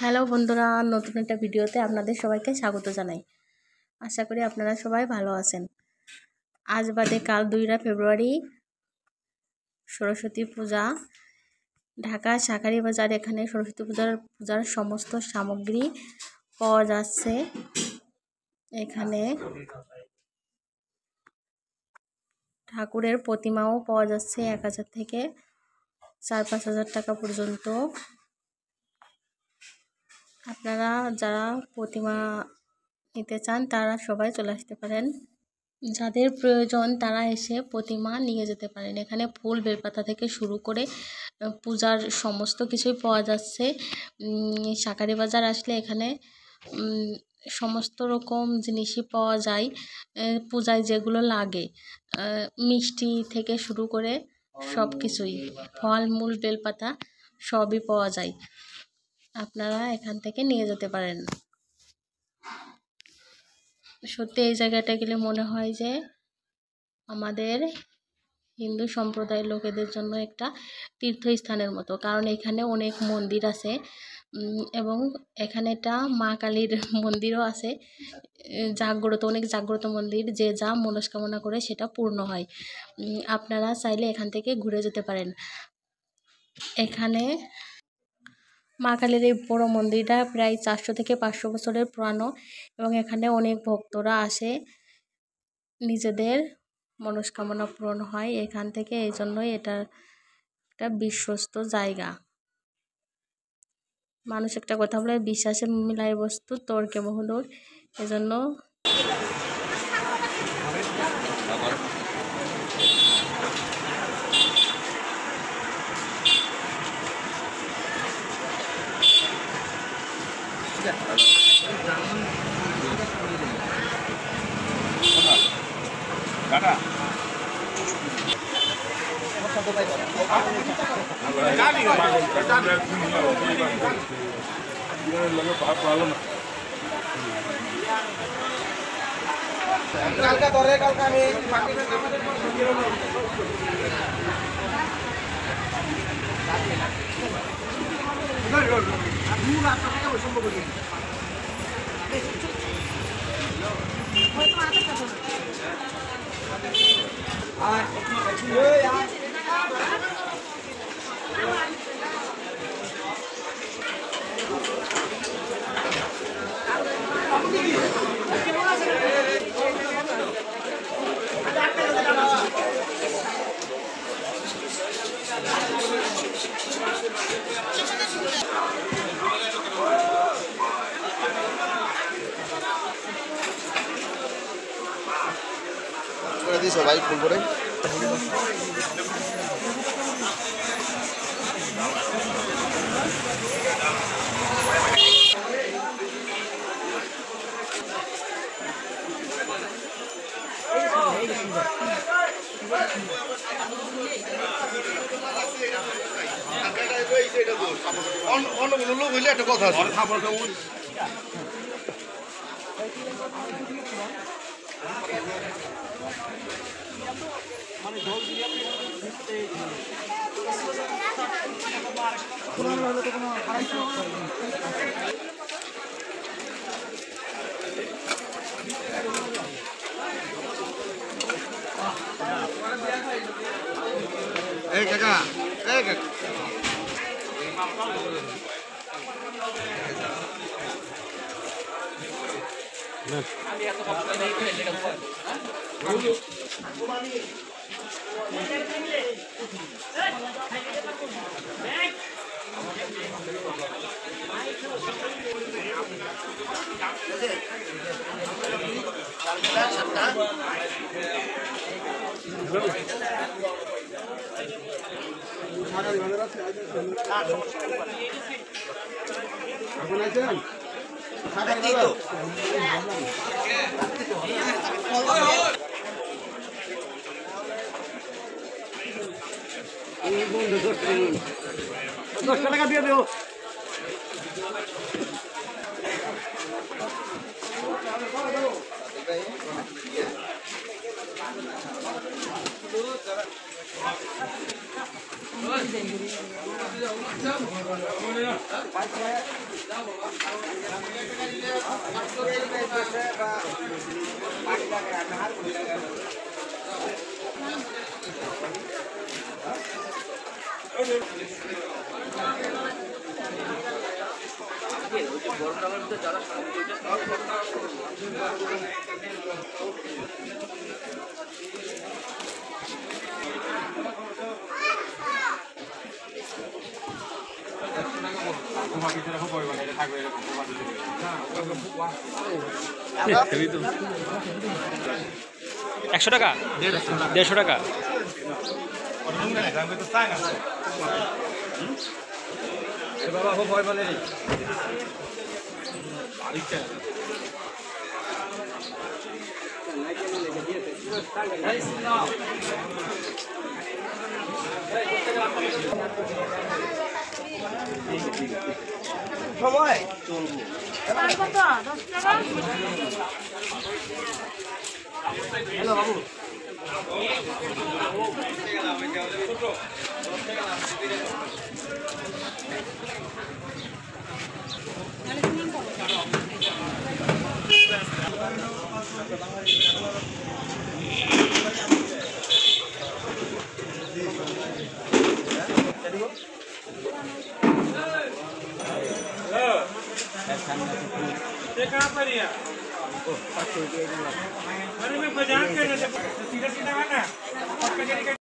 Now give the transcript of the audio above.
Hello বন্ধুরা, নতুন একটা ভিডিওতে আপনাদের সবাইকে স্বাগত জানাই। আশা করি আপনারা সবাই ভালো আছেন। আজ বাদে কাল 2 ফেব্রুয়ারি সরস্বতী পূজা। ঢাকা শাঁখারী বাজার এখানে সরস্বতী পূজার সমস্ত সামগ্রী পাওয়া যাচ্ছে। এখানে ঠাকুরের প্রতিমাও পাওয়া যাচ্ছে 1000 থেকে 4-5 হাজার টাকা পর্যন্ত। আপনারা যারা প্রতিমা নিতে চান তারা সবাই চলে আসতে পারেন। যাদের প্রয়োজন তারা এসে প্রতিমা নিয়ে যেতে পারেন। এখানে ফুল বেলপাতা থেকে শুরু করে পূজার সমস্ত কিছুই পাওয়া যাচ্ছে। শাঁখারী বাজার আসলে এখানে সমস্ত রকম জিনিসই পাওয়া যায়। পূজায় যেগুলো লাগে মিষ্টি থেকে শুরু করে সব কিছুই, ফলমূল বেলপাতা সবই পাওয়া যায়। আপনারা এখান থেকে নিয়ে যেতে পারেন। সত্যি এই জায়গাটা গেলে মনে হয় যে আমাদের হিন্দু সম্প্রদায়ের লোকেদের জন্য একটা তীর্থস্থানের মতো, কারণ এখানে অনেক মন্দির আছে এবং এখানে একটা মা কালীর মন্দিরও আছে। অনেক জাগ্রত মন্দির, যে যা মনস্কামনা করে সেটা পূর্ণ হয়। আপনারা চাইলে এখান থেকে ঘুরে যেতে পারেন। এখানে মা কালীর এই বড় মন্দিরটা প্রায় 400 থেকে 500 বছরের পুরানো এবং এখানে অনেক ভক্তরা আসে, নিজেদের মনস্কামনা পূরণ হয় এখান থেকে। এই জন্যই এটা একটা বিশ্বস্ত জায়গা। মানুষ একটা কথা বলে, বিশ্বাসে মিলায় বস্তু তর্কে বহুদূর। এজন্য সবাই ফুল করে অন্য লোক হইলে একটা কথা আছে। এই কাকা, এই কাকা টাকা দিয়ে দেও। একশো টাকা 150 টাকা বাবা খুব ভয় বলে সময় হ্যালো বাবু कहाँ पर है? अरे मैं बाजार के सीधा सीधा आना